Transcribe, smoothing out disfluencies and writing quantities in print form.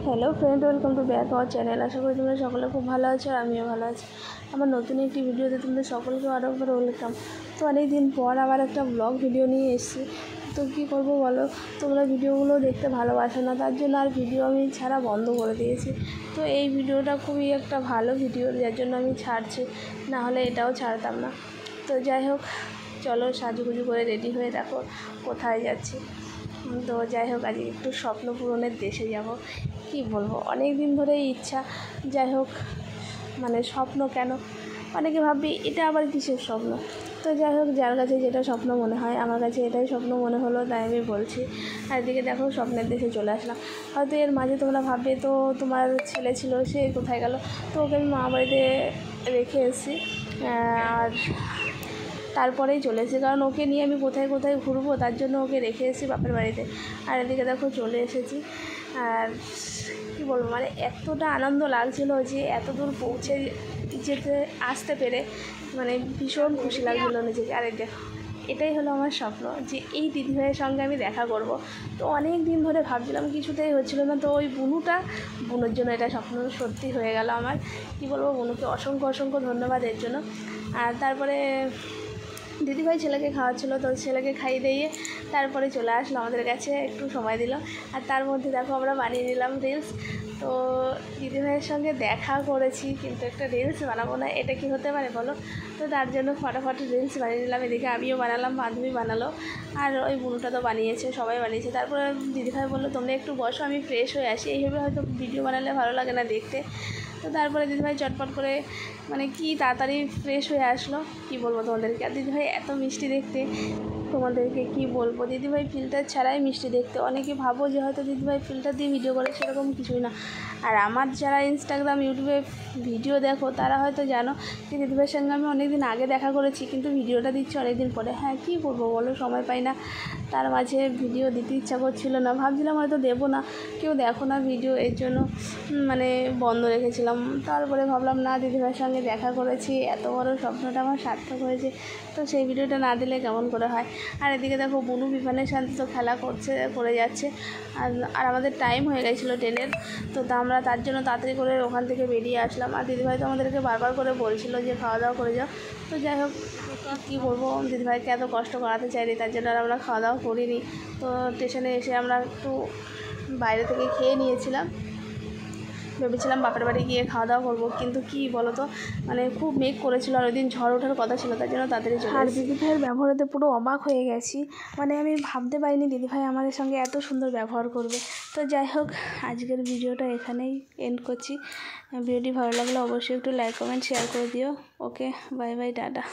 Hello friend, welcome to back our channel. আশা করি তোমরা সকলে খুব ভালো আছো আর আমিও ভালো আছি। আমার নতুন একটি ভিডিওতে তোমাদের সকলকে আরও একবার ওয়েলকাম। তো অনেক দিন পর আবার একটা ব্লগ ভিডিও নিয়ে এসেছি। তো কী করবো বলো, তোমরা ভিডিওগুলো দেখতে ভালোবাসো না, তার জন্য আর ভিডিও আমি ছাড়া বন্ধ করে দিয়েছি। তো এই ভিডিওটা খুবই একটা ভালো ভিডিও, যার জন্য আমি ছাড়ছি, না হলে এটাও ছাড়তাম না। তো যাই হোক, চলো সাজুগুজু করে রেডি হয়ে দেখো কোথায় যাচ্ছি। তো যাই হোক, আজকে একটু স্বপ্ন পূরণের দেশে যাব। কি বলবো, অনেক দিন ধরেই ইচ্ছা। যাই হোক, মানে স্বপ্ন কেন, অনেকে ভাববি এটা আবার কিসের স্বপ্ন। তো যাই হোক, যার কাছে যেটা স্বপ্ন মনে হয়, আমার কাছে এটাই স্বপ্ন মনে হলো, তাই আমি বলছি। আর এদিকে দেখো স্বপ্নের দেশে চলে আসলাম। হয়তো এর মাঝে তোমরা ভাববে তো তোমার ছেলে ছিল, সে কোথায় গেল। তো ওকে আমি মা বাড়িতে রেখে এসেছি, আর তারপরেই চলে এসেছি, কারণ ওকে নিয়ে আমি কোথায় কোথায় ঘুরবো, তার জন্য ওকে রেখে এসেছি বাপের বাড়িতে। আর এদিকে দেখো চলে এসেছি। আর কী বলবো, মানে এতটা আনন্দ লাগছিলো যে এত দূর পৌঁছে আসতে পেরে, মানে ভীষণ খুশি লাগছিলো নিজেকে। আর দেখো, এটাই হলো আমার স্বপ্ন, যে এই দিদিভাইয়ের সঙ্গে আমি দেখা করব। তো অনেক দিন ধরে ভাবছিলাম, কিছুতেই হচ্ছিলো না। তো ওই বুনুর জন্য এটা স্বপ্ন সত্যি হয়ে গেল আমার। কী বলবো, বুনুকে অসংখ্য অসংখ্য ধন্যবাদ এর জন্য। আর তারপরে দিদিভাই ছেলেকে খাওয়াচ্ছিলো, তো ছেলেকে খাইয়ে দিয়ে তারপরে চলে আসলো আমাদের কাছে, একটু সময় দিল। আর তার মধ্যে দেখো আমরা বানিয়ে নিলাম রিলস। তো দিদিভাইয়ের সঙ্গে দেখা করেছি, কিন্তু একটা রিলস বানাবো না, এটা কি হতে পারে বলো। তো তার জন্য ফটাফট রিলস বানিয়ে নিলাম। এদিকে আমিও বানালাম, বান্ধবী বানালো, আর ওই বুনুটা তো বানিয়েছে, সবাই বানিয়েছে। তারপরে দিদিভাই বললো তোমরা একটু বসো, আমি ফ্রেশ হয়ে আসি। এইভাবে হয়তো ভিডিও বানালে ভালো লাগে না দেখতে। তো তারপরে দিদিভাই চটপট করে, মানে কি তাড়াতাড়ি ফ্রেশ হয়ে আসলো, কি বলবো তোমাদেরকে। আর দিদিভাই এত মিষ্টি দেখতে, তোমাদেরকে কি বলবো, দিদিভাই ফিল্টার ছাড়াই মিষ্টি দেখতে। অনেকে ভাবো যে হয়তো দিদিভাই ফিল্টার দিয়ে ভিডিও করে, সেরকম কিছুই না। আর আমার যারা ইনস্টাগ্রাম ইউটিউবে ভিডিও দেখো, তারা হয়তো জানো যে দিদিভাইয়ের সঙ্গে আমি অনেক দিন আগে দেখা করেছি, কিন্তু ভিডিওটা দিচ্ছি অনেক দিন পরে। হ্যাঁ, কী করবো বলো, সময় পাই না, তার মাঝে ভিডিও দিতে ইচ্ছা করছিল না। ভাবছিলাম হয়তো দেবো না, কেউ দেখো না ভিডিও, এর জন্য মানে বন্ধ রেখেছিলাম। তারপরে ভাবলাম না, দিদিভাইয়ের সঙ্গে দেখা করেছি, এত বড় স্বপ্নটা আমার সার্থক হয়েছে, তো সেই ভিডিওটা না দিলে কেমন করে হয়। আর এদিকে দেখো বুনু বিপানের সাথে তো খেলা করে যাচ্ছে। আর আমাদের টাইম হয়ে গেছিলো ট্রেনের, তো আমরা তার জন্য তাড়াতাড়ি করে ওখান থেকে বেরিয়ে আসলাম। আর দিদিভাই তো আমাদেরকে বারবার করে বলছিল যে খাওয়া দাওয়া করে যাও। তো যাই হোক, কী বলবো, দিদিভাইকে এত কষ্ট করাতে চাইনি, তার জন্য আর আমরা খাওয়া দাওয়া করিনি। তো স্টেশনে এসে আমরা একটু বাইরে থেকে খেয়ে নিয়েছিলাম, ভেবেছিলাম বাপের বাড়ি গিয়ে খাওয়া দাওয়া করবো, কিন্তু কি বলো তো, মানে খুব মেঘ করেছিল, আর ওই দিন ঝড় ওঠার কথা ছিল, তার জন্য তাড়াতাড়ি চলে। আর দিদিভাইয়ের ব্যবহারেতে পুরো অবাক হয়ে গেছি, মানে আমি ভাবতে পারিনি দিদিভাই আমাদের সঙ্গে এত সুন্দর ব্যবহার করবে। তো যাই হোক, আজকের ভিডিওটা এখানেই এন্ড করছি। ভিডিওটি ভালো লাগলে অবশ্যই একটু লাইক কমেন্ট শেয়ার করে দিও। ওকে, বাই বাই, টাটা।